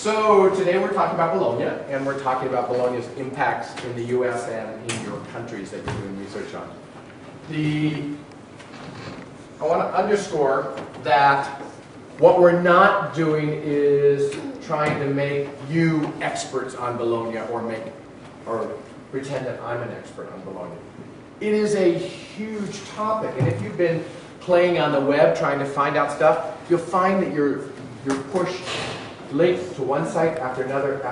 So today we're talking about Bologna, and we're talking about Bologna's impacts in the US and in your countries that you're doing research on. I want to underscore that what we're not doing is trying to make you experts on Bologna or pretend that I'm an expert on Bologna. It is a huge topic, and if you've been playing on the web trying to find out stuff, you'll find that you're pushed links to one site after another,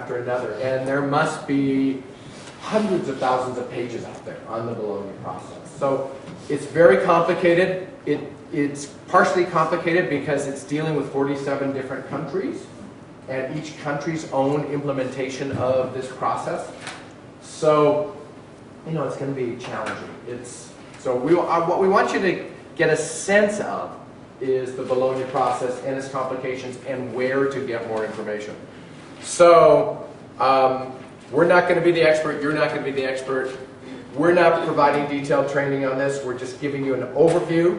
and there must be hundreds of thousands of pages out there on the Bologna process. So it's very complicated. It's partially complicated because it's dealing with 47 different countries, and each country's own implementation of this process. So, it's going to be challenging. What we want you to get a sense of is the Bologna process and its complications and where to get more information. So, we're not going to be the expert, you're not going to be the expert. We're not providing detailed training on this, we're just giving you an overview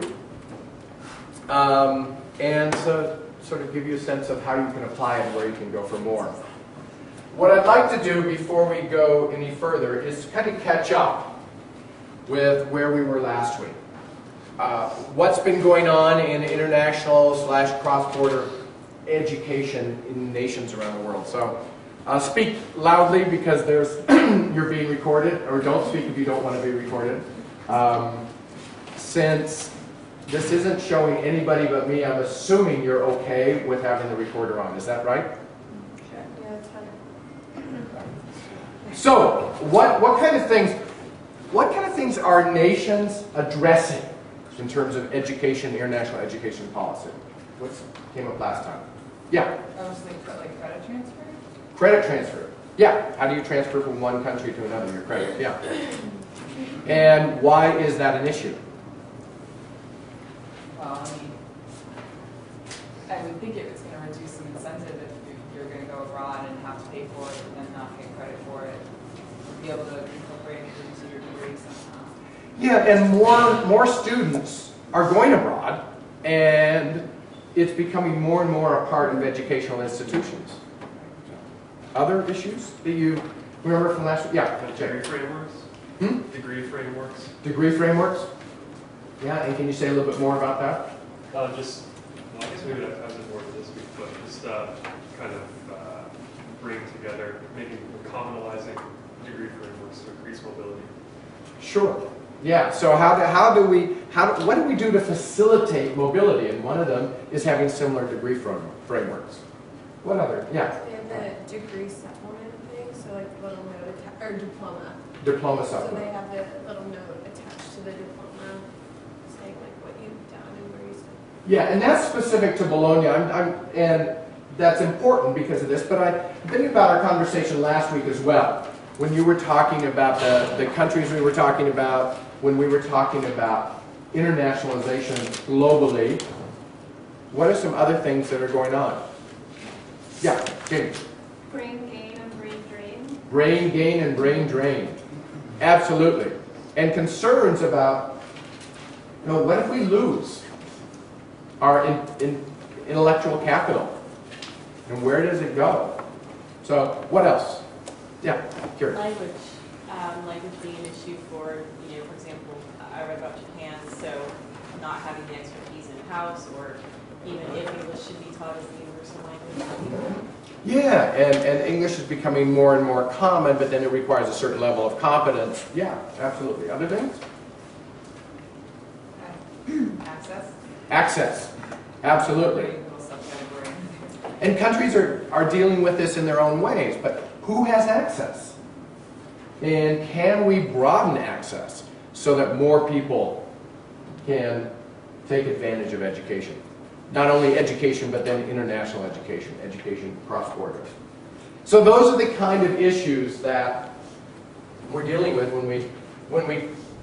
and to sort of give you a sense of how you can apply it and where you can go for more. What I'd like to do before we go any further is kind of catch up with where we were last week. What's been going on in international/cross-border education in nations around the world. So speak loudly because you're being recorded, or don't speak if you don't want to be recorded. Since this isn't showing anybody but me, I'm assuming you're okay with having the recorder on. Is that right? Sure. Yeah, that's fine. So what kind of things are nations addressing in terms of education, international education policy? What came up last time? Yeah? I was thinking like credit transfer? Credit transfer. Yeah. How do you transfer from one country to another, your credit? Yeah. And why is that an issue? Well, I would think it's going to reduce some incentive if you're going to go abroad and have to pay for it and then not get credit for it. Be able to incorporate it into your degree somehow. Yeah, and more students are going abroad, and it's becoming more and more a part of educational institutions. Other issues that you remember from last week? Yeah. Degree frameworks? Degree frameworks? Degree frameworks? Yeah, and can you say a little bit more about that? I guess maybe that ties in more to this week, but just kind of bring together, maybe commonalizing degree frameworks to increase mobility. Sure. Yeah. So what do we do to facilitate mobility? And one of them is having similar degree frameworks. What other? Yeah. They have the degree supplement thing, so like the little note or diploma. Diploma So supplement. they have the little note attached to the diploma, saying like what you've done and where you studied. Yeah, and that's specific to Bologna, and that's important because of this. But I'm thinking about our conversation last week as well, when you were talking about the countries we were talking about, when we were talking about internationalization globally. What are some other things that are going on? Yeah, Jamie. Brain gain and brain drain. Brain gain and brain drain. Absolutely. And concerns about, what if we lose our intellectual capital? And where does it go? So, what else? Yeah, curious. Language being an issue for, for example, I read about Japan, so not having the expertise in-house, or even if English should be taught as the universal language. Yeah, and English is becoming more and more common, but then it requires a certain level of competence. Yeah, absolutely. Other things? Access? Access. Absolutely. Great little subcategory. And countries are dealing with this in their own ways, but who has access? And can we broaden access so that more people can take advantage of education? Not only education, but then international education, education cross-border. So those are the kind of issues that we're dealing with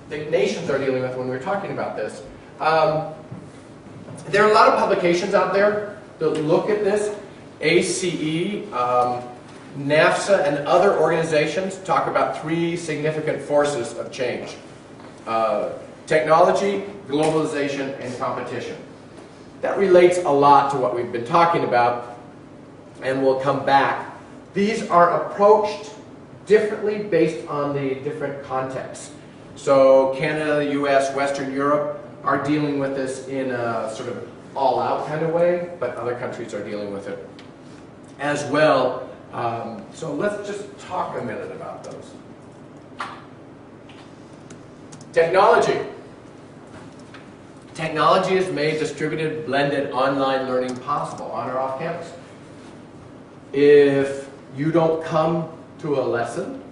the nations are dealing with when we're talking about this. There are a lot of publications out there that look at this. ACE, NAFSA, and other organizations talk about three significant forces of change. Technology, globalization, and competition. That relates a lot to what we've been talking about and we'll come back. These are approached differently based on the different contexts. So Canada, the US, Western Europe are dealing with this in a sort of all-out kind of way, but other countries are dealing with it as well. So let's just talk a minute about those. Technology. Technology has made distributed, blended online learning possible on or off campus. If you don't come to a lesson,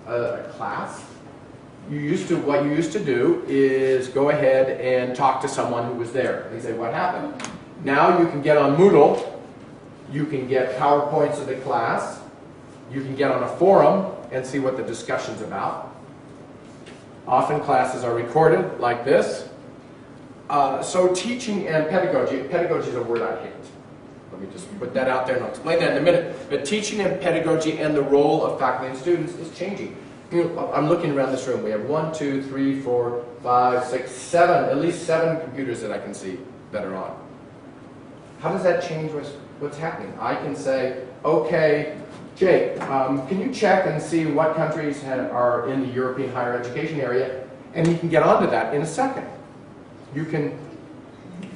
a class, what you used to do is go ahead and talk to someone who was there. They say, what happened? Now you can get on Moodle, you can get PowerPoints of the class, you can get on a forum and see what the discussion's about. Often classes are recorded like this. So teaching and pedagogy is a word I hate. Let me just put that out there and I'll explain that in a minute. But teaching and pedagogy and the role of faculty and students is changing. You know, I'm looking around this room. We have 1, 2, 3, 4, 5, 6, 7, at least 7 computers that I can see that are on. How does that change what's happening? I can say, okay, Jake, can you check and see what countries are in the European higher education area? And you can get onto that in a second. You can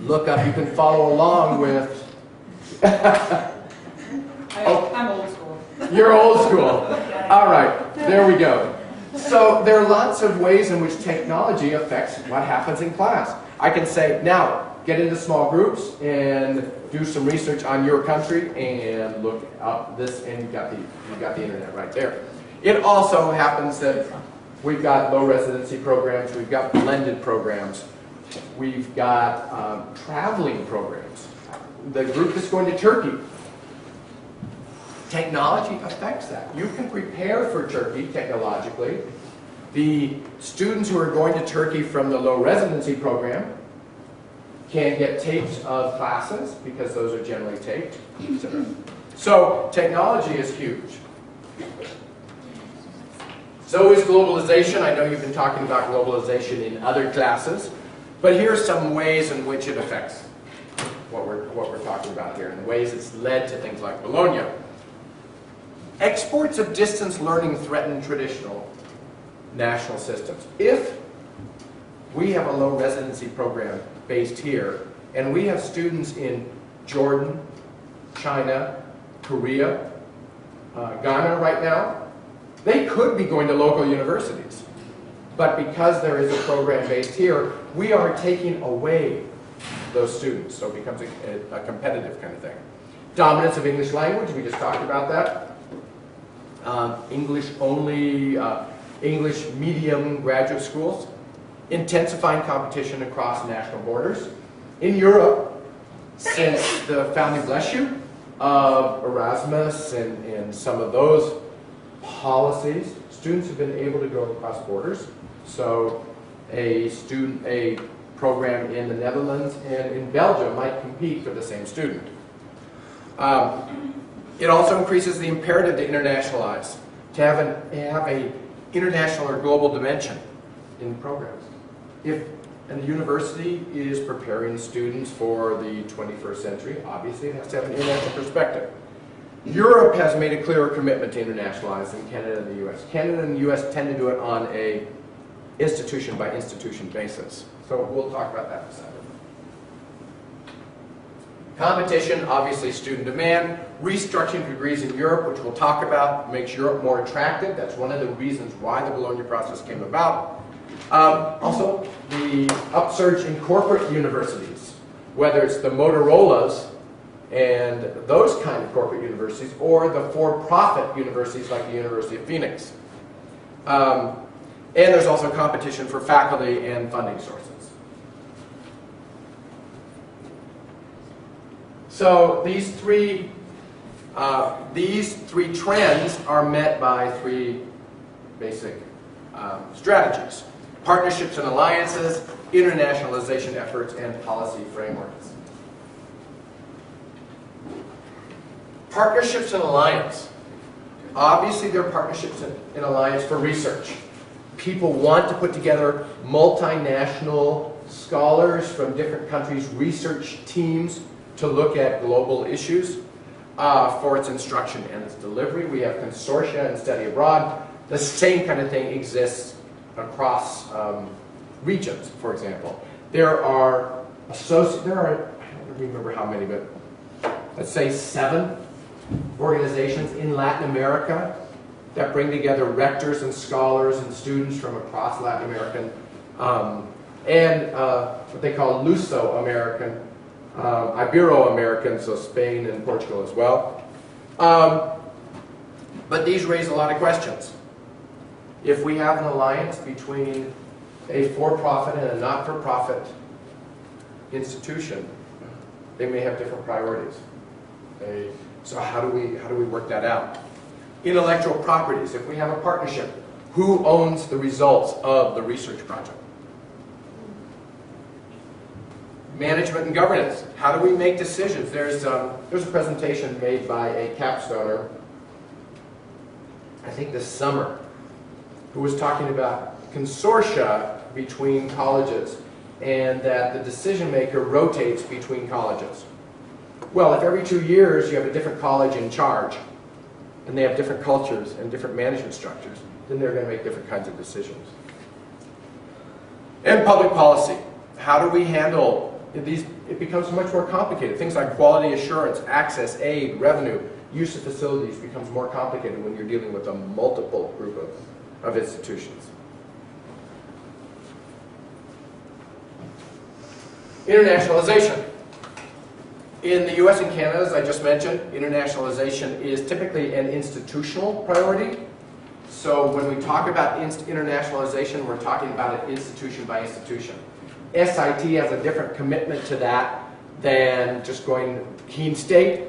look up, you can follow along with... I'm old school. You're old school. All right, there we go. So there are lots of ways in which technology affects what happens in class. I can say, now, get into small groups and do some research on your country and look up this, and you've got the internet right there. It also happens that we've got low residency programs, we've got blended programs, we've got traveling programs. The group is going to Turkey. Technology affects that. You can prepare for Turkey technologically. The students who are going to Turkey from the low residency program can get tapes of classes, because those are generally taped, etc. So technology is huge. So is globalization. I know you've been talking about globalization in other classes, but here are some ways in which it affects what we're talking about here, and the ways it's led to things like Bologna. Exports of distance learning threaten traditional national systems. If we have a low residency program based here, and we have students in Jordan, China, Korea, Ghana right now, they could be going to local universities. But because there is a program based here, we are taking away those students, so it becomes a competitive kind of thing. Dominance of English language, we just talked about that. English only, English medium graduate schools. Intensifying competition across national borders. In Europe, since the founding, bless you, of Erasmus and some of those policies, students have been able to go across borders. So a program in the Netherlands and in Belgium might compete for the same student. It also increases the imperative to internationalize, to have an international or global dimension in programs. If a university is preparing students for the 21st century, obviously it has to have an international perspective. Europe has made a clearer commitment to internationalize than Canada and the US. Canada and the US tend to do it on a institution by institution basis. So we'll talk about that in a second. Competition, obviously student demand. Restructuring degrees in Europe, which we'll talk about, makes Europe more attractive. That's one of the reasons why the Bologna process came about. Also, the upsurge in corporate universities, whether it's the Motorola's and those kind of corporate universities, or the for-profit universities like the University of Phoenix. And there's also competition for faculty and funding sources. So these three trends are met by three basic strategies: partnerships and alliances, internationalization efforts, and policy frameworks. Partnerships and alliance. Obviously, there are partnerships and alliance for research. People want to put together multinational scholars from different countries, research teams to look at global issues. for its instruction and its delivery. We have consortia and study abroad. The same kind of thing exists across regions, for example. There are, I don't remember how many, but let's say 7 organizations in Latin America that bring together rectors and scholars and students from across Latin American and what they call Luso-American, Ibero-American, so Spain and Portugal as well. But these raise a lot of questions. If we have an alliance between a for-profit and a not-for-profit institution, they may have different priorities. So how do we work that out? Intellectual properties. If we have a partnership, who owns the results of the research project? Management and governance. How do we make decisions? There's a presentation made by a capstoner, I think this summer, who was talking about consortia between colleges and that the decision maker rotates between colleges. Well, if every 2 years you have a different college in charge and they have different cultures and different management structures, then they're going to make different kinds of decisions. And public policy. How do we handle these? It becomes much more complicated. Things like quality assurance, access, aid, revenue, use of facilities becomes more complicated when you're dealing with a multiple group of institutions. Internationalization. In the US and Canada, as I just mentioned, internationalization is typically an institutional priority. So when we talk about internationalization, we're talking about it institution by institution. S.I.T. has a different commitment to that than just going Keene State,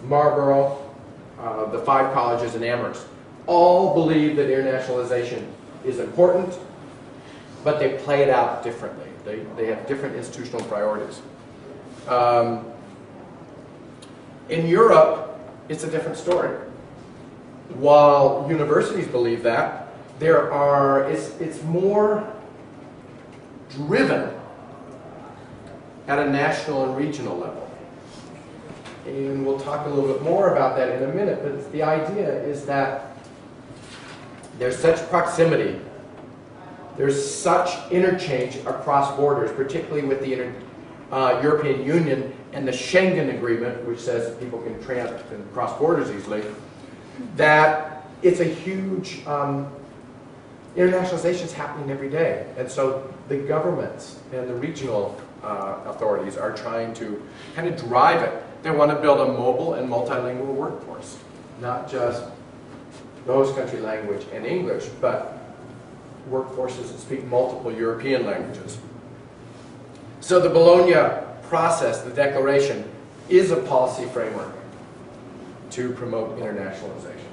Marlborough, the 5 colleges in Amherst. All believe that internationalization is important, but they play it out differently. They have different institutional priorities. In Europe, it's a different story. While universities believe that, it's more driven at a national and regional level. And we'll talk a little bit more about that in a minute, but the idea is that there's such proximity, there's such interchange across borders, particularly with the European Union and the Schengen Agreement, which says people can cross borders easily, that it's a huge, internationalization is happening every day. And so the governments and the regional authorities are trying to kind of drive it. They want to build a mobile and multilingual workforce, not just the host country language and English, but workforces that speak multiple European languages. So the Bologna Process, the declaration, is a policy framework to promote internationalization.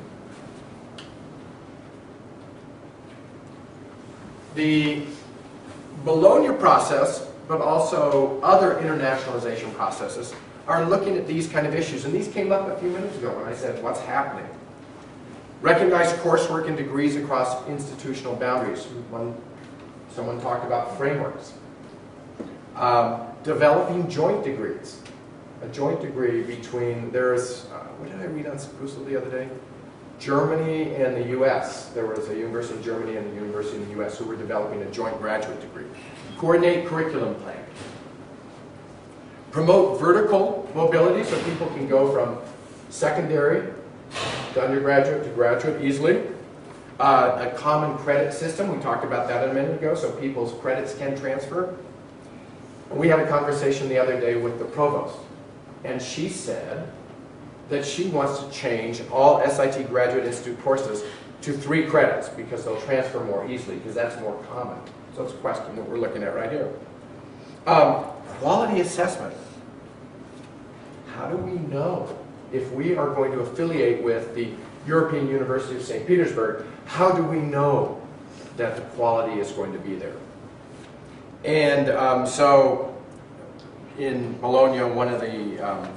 The Bologna Process, but also other internationalization processes, are looking at these kind of issues. And these came up a few minutes ago when I said, what's happening? Recognize coursework and degrees across institutional boundaries. Someone talked about frameworks. Developing joint degrees. A joint degree between, what did I read on Sprucel the other day? Germany and the US. There was a university in Germany and a university in the US who were developing a joint graduate degree. Coordinate curriculum planning. Promote vertical mobility so people can go from secondary to undergraduate to graduate easily. A common credit system, we talked about that a minute ago, so people's credits can transfer. We had a conversation the other day with the provost, and she said that she wants to change all S.I.T. Graduate Institute courses to 3 credits because they'll transfer more easily, because that's more common. So it's a question that we're looking at right here. Quality assessment. How do we know if we are going to affiliate with the European University of St. Petersburg? How do we know that the quality is going to be there? And so in Bologna, one of the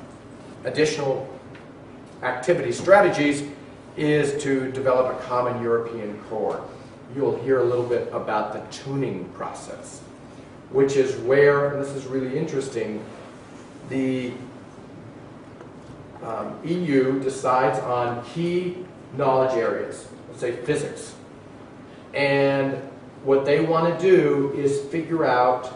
additional activity strategies is to develop a common European core. You'll hear a little bit about the tuning process, which is where, and this is really interesting, the EU decides on key knowledge areas, let's say physics. And what they want to do is figure out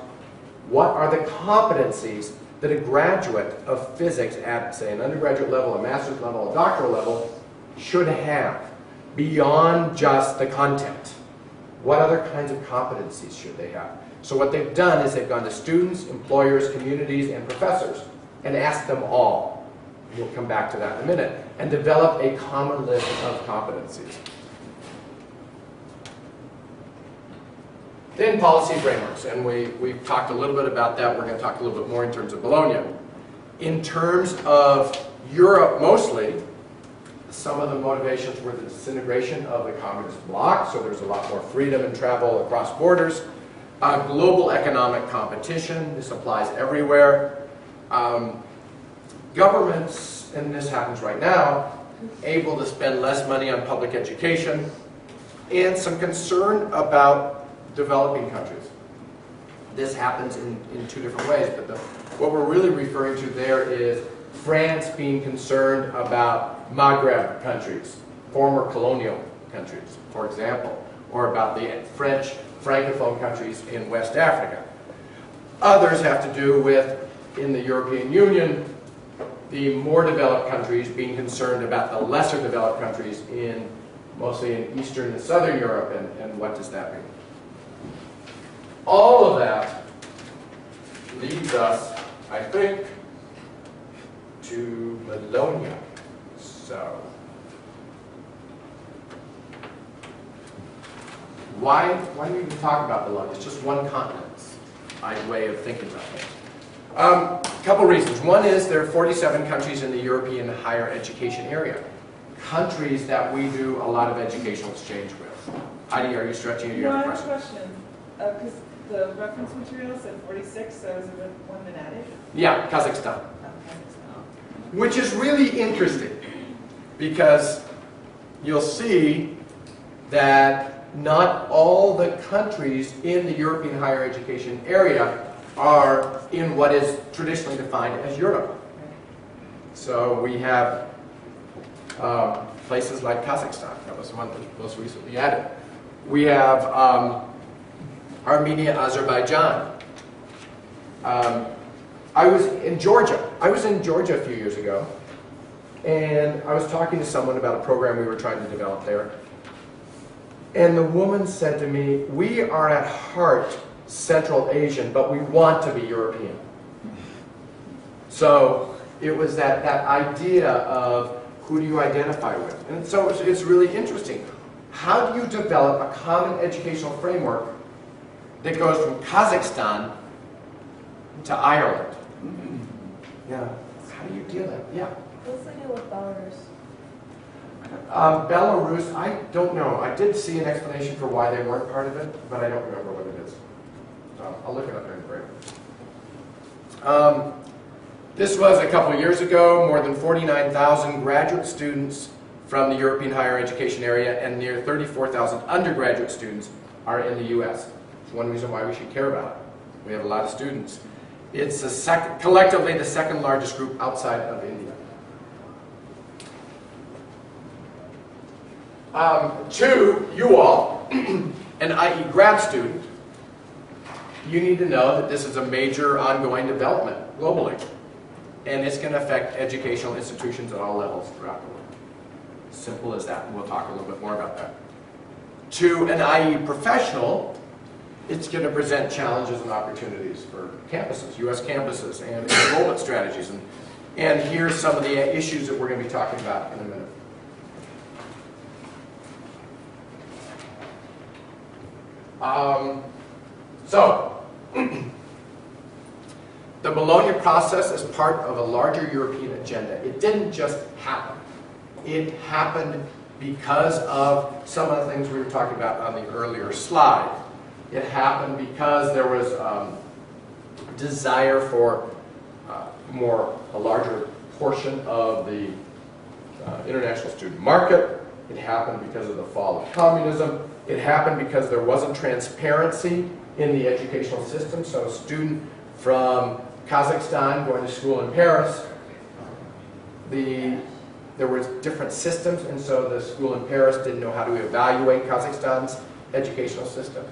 what are the competencies that a graduate of physics at, say, an undergraduate level, a master's level, a doctoral level should have beyond just the content. What other kinds of competencies should they have? So what they've done is they've gone to students, employers, communities, and professors and asked them all, we'll come back to that in a minute, and develop a common list of competencies. Then policy frameworks, and we've talked a little bit about that. We're going to talk a little bit more in terms of Bologna. In terms of Europe mostly, some of the motivations were the disintegration of the communist bloc, so there's a lot more freedom and travel across borders. Global economic competition, this applies everywhere. Governments, and this happens right now, able to spend less money on public education, and some concern about developing countries. This happens in two different ways, but what we're really referring to there is France being concerned about Maghreb countries, former colonial countries, for example, or about the French Francophone countries in West Africa. Others have to do with, in the European Union, the more developed countries being concerned about the lesser developed countries mostly in Eastern and Southern Europe, and what does that mean? All of that leads us, I think, to Bologna. So, why do we even talk about Bologna? It's just one continent's way of thinking about things. A couple reasons. One is there are 47 countries in the European higher education area. Countries that we do a lot of educational exchange with. Heidi, are you stretching or do you have a question? No, I have a question. Because the reference material said 46, so is it one been added? Yeah, Kazakhstan. Okay. Which is really interesting because you'll see that not all the countries in the European higher education area are in what is traditionally defined as Europe. So we have places like Kazakhstan. That was the one that was most recently added. We have Armenia, Azerbaijan. I was in Georgia. I was in Georgia a few years ago, and I was talking to someone about a program we were trying to develop there. And the woman said to me, "We are at heart Central Asian, but we want to be European." So it was that idea of who do you identify with? And so it's really interesting. How do you develop a common educational framework that goes from Kazakhstan to Ireland? Yeah. How do you deal with it? Yeah. What's the deal with Belarus? Belarus, I don't know. I did see an explanation for why they weren't part of it, but I don't remember what it is. I'll look it up very quickly. This was a couple of years ago, more than 49,000 graduate students from the European higher education area and near 34,000 undergraduate students are in the U.S. It's one reason why we should care about it. We have a lot of students. It's collectively the second largest group outside of India. To you all, an IE grad student, you need to know that this is a major ongoing development globally. And it's going to affect educational institutions at all levels throughout the world. Simple as that, and we'll talk a little bit more about that. To an IE professional, it's going to present challenges and opportunities for campuses, U.S. campuses, and enrollment strategies. And here's some of the issues that we're going to be talking about in a minute. The Bologna process is part of a larger European agenda. It didn't just happen. It happened because of some of the things we were talking about on the earlier slide. It happened because there was desire for a larger portion of the international student market. It happened because of the fall of communism. It happened because there wasn't transparency in the educational system. So a student from Kazakhstan going to school in Paris there were different systems, and so the school in Paris didn't know how to evaluate Kazakhstan's educational system.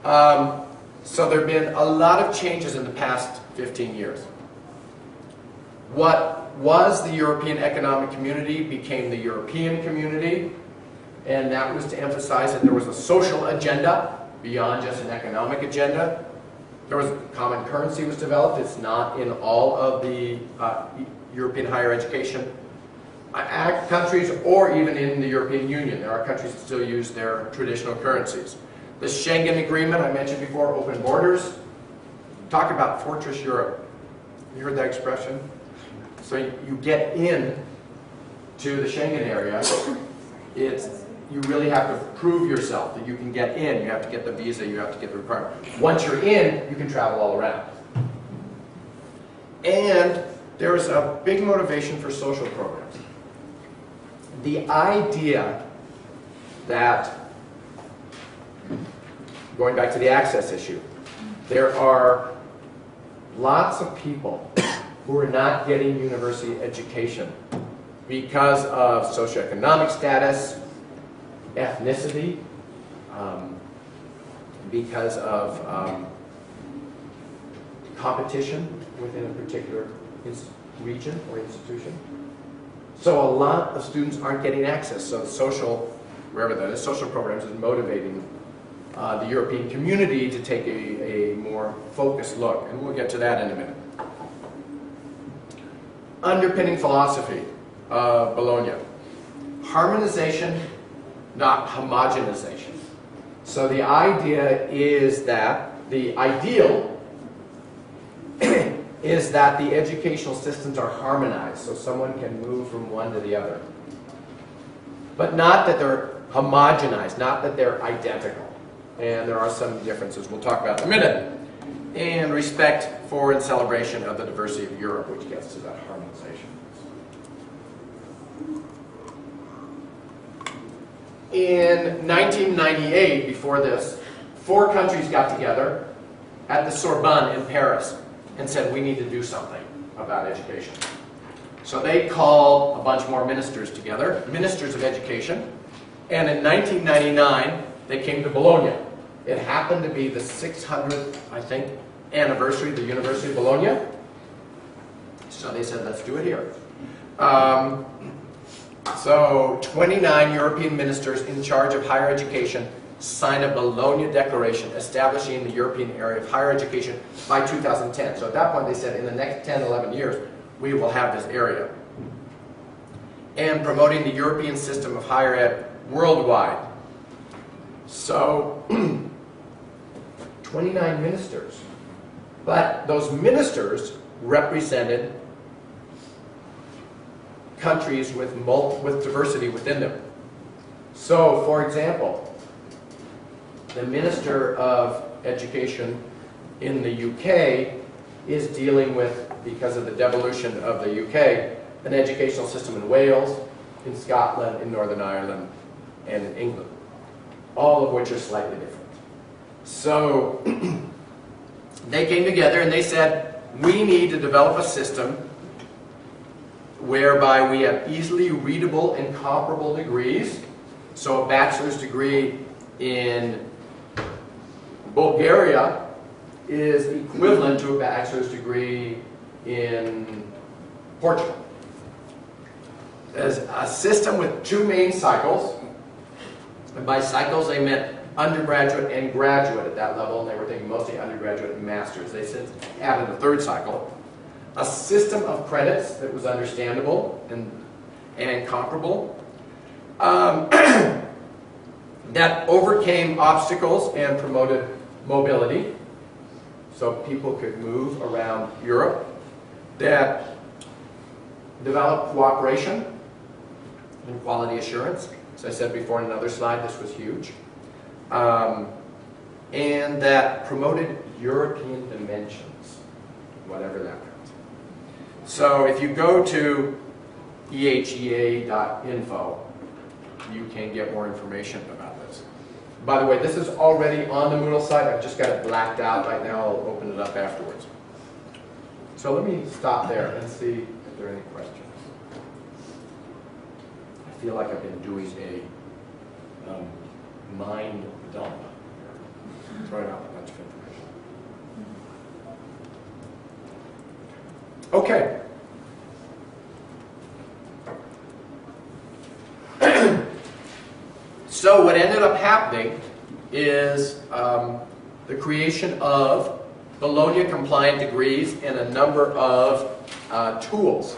So there have been a lot of changes in the past 15 years. What was the European Economic Community became the European Community, and that was to emphasize that there was a social agenda beyond just an economic agenda. There was common currency was developed. It's not in all of the European higher education countries or even in the European Union. There are countries that still use their traditional currencies. The Schengen Agreement, I mentioned before, open borders. Talk about fortress Europe. You heard that expression? So you get in to the Schengen area. You really have to prove yourself that you can get in. You have to get the visa, you have to get the requirement. Once you're in, you can travel all around. And there is a big motivation for social programs. The idea that, going back to the access issue, there are lots of people who are not getting university education because of socioeconomic status, ethnicity, because of competition within a particular region or institution. So a lot of students aren't getting access. So social, wherever that is, social programs is motivating the European community to take a more focused look. And we'll get to that in a minute. Underpinning philosophy of Bologna. Harmonization, not homogenization. So the idea is that the ideal is that the educational systems are harmonized, so someone can move from one to the other. But not that they're homogenized, not that they're identical. And there are some differences we'll talk about in a minute. And respect for and celebration of the diversity of Europe, which gets to that harmonization. In 1998, before this, 4 countries got together at the Sorbonne in Paris and said, we need to do something about education. So they called a bunch more ministers together, ministers of education, and in 1999, they came to Bologna. It happened to be the 600th, I think, anniversary of the University of Bologna. So they said, let's do it here. So 29 European ministers in charge of higher education signed a Bologna Declaration establishing the European area of higher education by 2010. So at that point they said in the next 10, 11 years we will have this area. And promoting the European system of higher ed worldwide. So 29 ministers. But those ministers represented countries with diversity within them. So, for example, the Minister of Education in the UK is dealing with, because of the devolution of the UK, an educational system in Wales, in Scotland, in Northern Ireland, and in England, all of which are slightly different. So they came together and they said, we need to develop a system whereby we have easily readable and comparable degrees. So a bachelor's degree in Bulgaria is equivalent to a bachelor's degree in Portugal. There's a system with 2 main cycles, and by cycles they meant undergraduate and graduate at that level, and they were thinking mostly undergraduate and master's. They since added a 3rd cycle. A system of credits that was understandable and comparable, that overcame obstacles and promoted mobility, so people could move around Europe, that developed cooperation and quality assurance. As I said before in another slide, this was huge. And that promoted European dimensions, whatever that meant. So if you go to ehea.info, you can get more information about this. By the way, this is already on the Moodle site. I've just got it blacked out right now. I'll open it up afterwards. So let me stop there and see if there are any questions. feel like I've been doing a mind dump. Throwing out a bunch of information. Okay. So what ended up happening is the creation of Bologna compliant degrees and a number of tools.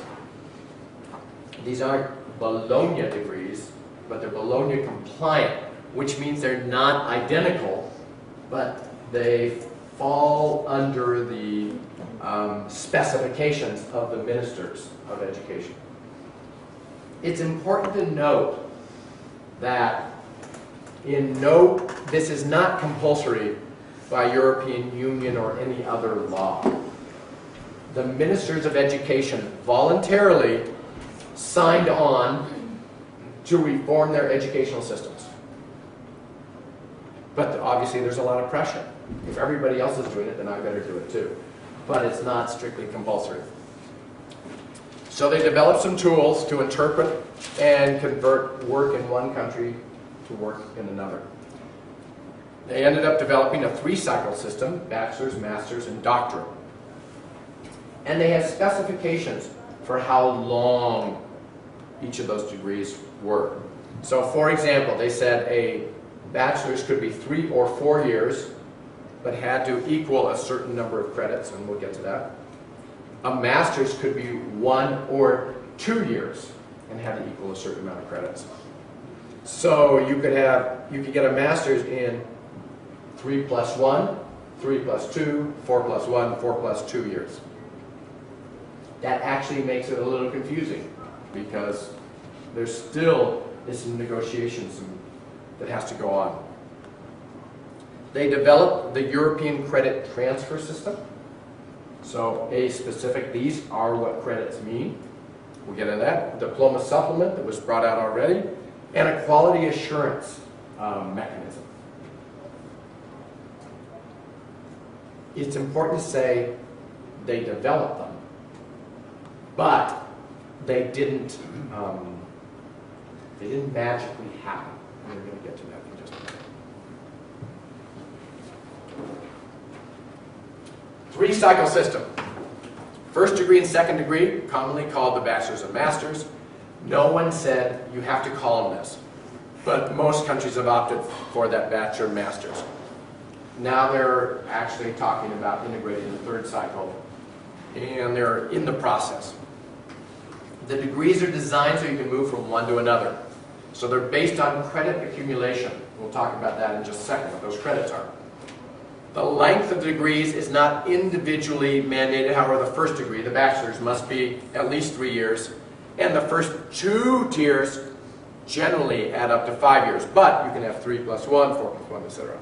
These aren't Bologna degrees, but they're Bologna compliant, which means they're not identical, but they fall under the specifications of the ministers of education. It's important to note that this is not compulsory by European Union or any other law. The ministers of education voluntarily signed on to reform their educational systems. But obviously there's a lot of pressure. If everybody else is doing it, then I better do it too. But it's not strictly compulsory. So they developed some tools to interpret and convert work in one country to work in another. They ended up developing a 3-cycle system: bachelor's, master's, and doctorate. And they had specifications for how long each of those degrees were. So for example, they said a bachelor's could be 3 or 4 years, but had to equal a certain number of credits, and we'll get to that. A master's could be 1 or 2 years and had to equal a certain amount of credits. So you could get a master's in 3 plus 1, 3 plus 2, 4 plus 1, 4 plus 2 years. That actually makes it a little confusing because there's still some negotiations that has to go on. They developed the European credit transfer system. So these are what credits mean. We'll get into that. Diploma supplement that was brought out already, and a quality assurance mechanism. It's important to say they developed them, but they didn't magically happen. We're going to get to that in just a minute. 3-cycle system. First degree and second degree, commonly called the bachelor's and master's. No one said you have to call them this, but most countries have opted for that bachelor and master's. Now they're actually talking about integrating the 3rd cycle, and they're in the process. The degrees are designed so you can move from one to another. So they're based on credit accumulation. We'll talk about that in just a second, what those credits are. The length of the degrees is not individually mandated. However, the first degree, the bachelor's, must be at least 3 years. And the first 2 tiers generally add up to 5 years. But you can have 3 plus 1, 4 plus 1, etc.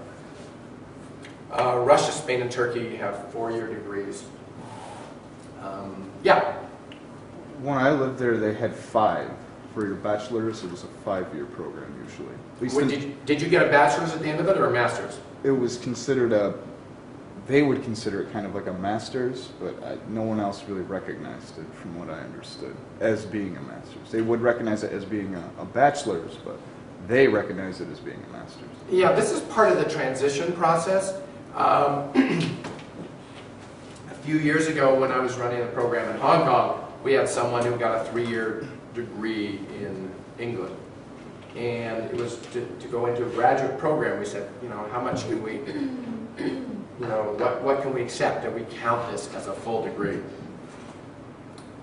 Russia, Spain, and Turkey have 4-year degrees. Yeah? When I lived there, they had 5. For your bachelor's, it was a 5-year program usually. Did you get a bachelor's at the end of it, or a master's? It was considered they would consider it kind of like a master's, but no one else really recognized it, from what I understood, as being a master's. They would recognize it as being a bachelor's, but they recognize it as being a master's. Yeah, this is part of the transition process. A few years ago, when I was running a program in Hong Kong, we had someone who got a 3-year degree in England. And it was to go into a graduate program. We said, how much can we, what can we accept? And we count this as a full degree.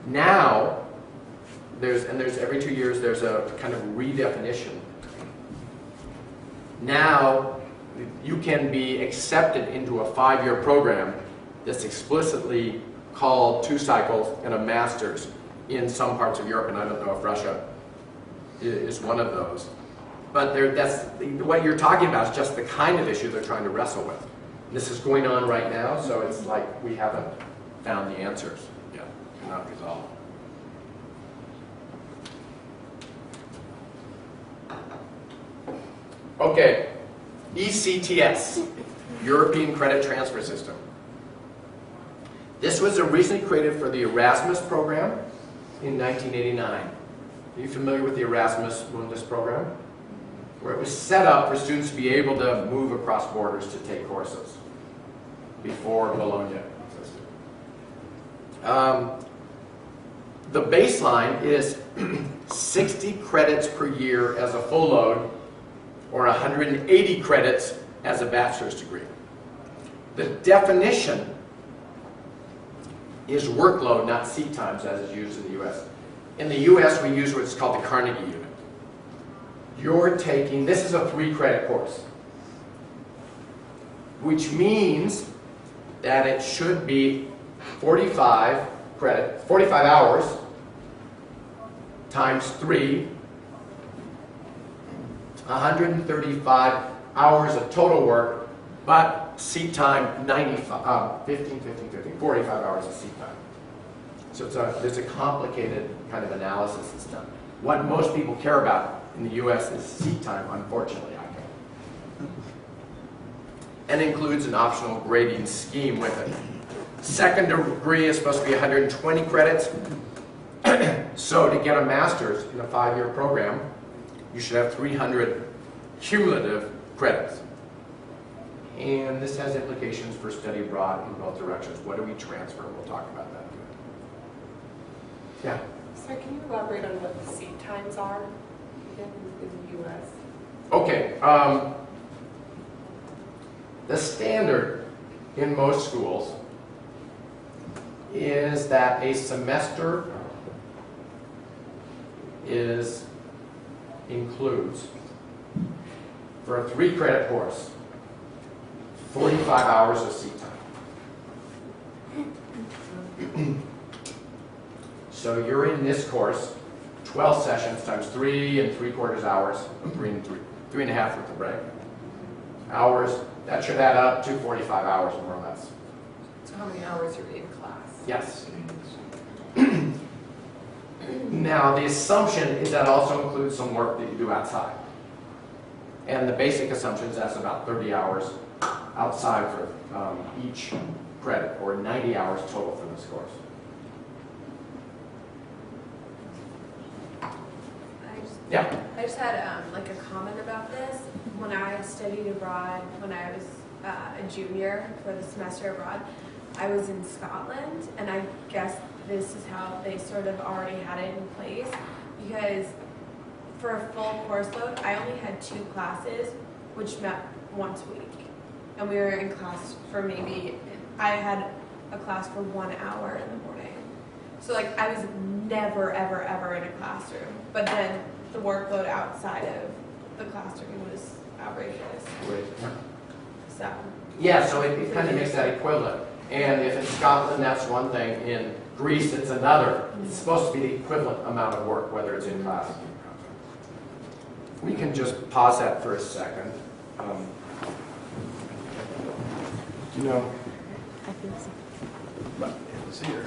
Now, there's every 2 years, there's a kind of redefinition. Now, you can be accepted into a 5-year program that's explicitly called 2 cycles and a master's in some parts of Europe, and I don't know if Russia is one of those. But what you're talking about is just the kind of issue they're trying to wrestle with. This is going on right now, so it's like we haven't found the answers yet. They're not resolved. Okay, ECTS, European Credit Transfer System. This was originally created for the Erasmus program in 1989. Are you familiar with the Erasmus Mundus program? Where it was set up for students to be able to move across borders to take courses before Bologna. The baseline is 60 credits per year as a full load, or 180 credits as a bachelor's degree. The definition is workload, not seat times, as is used in the US. In the US, we use what's called the Carnegie unit. You're taking, this is a 3-credit course, which means that it should be 45 hours times 3, 135 hours of total work, but seat time 45 hours of seat time. So there's a complicated kind of analysis that's done. What most people care about in the US is seat time, unfortunately, I think. And includes an optional grading scheme with it. Second degree is supposed to be 120 credits. So to get a master's in a 5-year program, you should have 300 cumulative credits. And this has implications for study abroad in both directions. What do we transfer? We'll talk about that. Yeah? Sorry, can you elaborate on what the seat times are in the US? Okay. The standard in most schools is that a semester includes, for a 3-credit course, 45 hours of seat time. So you're in this course, 12 sessions times 3 3/4 hours, 3.5 with the break. Hours, that should add up to 45 hours more or less. So how many hours you're in class? Yes. Now, the assumption is that also includes some work that you do outside. And the basic assumption is that's about 30 hours outside for each credit, or 90 hours total for this course. I just had like a comment about this. When I studied abroad, when I was a junior for the semester abroad, I was in Scotland, and I guess this is how they sort of already had it in place, because for a full course load, I only had 2 classes, which met once a week. And we were in class for I had a class for 1 hour in the morning. So like I was never, ever, ever in a classroom. But then the workload outside of the classroom was outrageous. So. Yeah, so it kind of makes that equivalent. And if in Scotland that's one thing, in Greece it's another. It's supposed to be the equivalent amount of work, whether it's in class. We can just pause that for a second. You know, I think so. but it was here.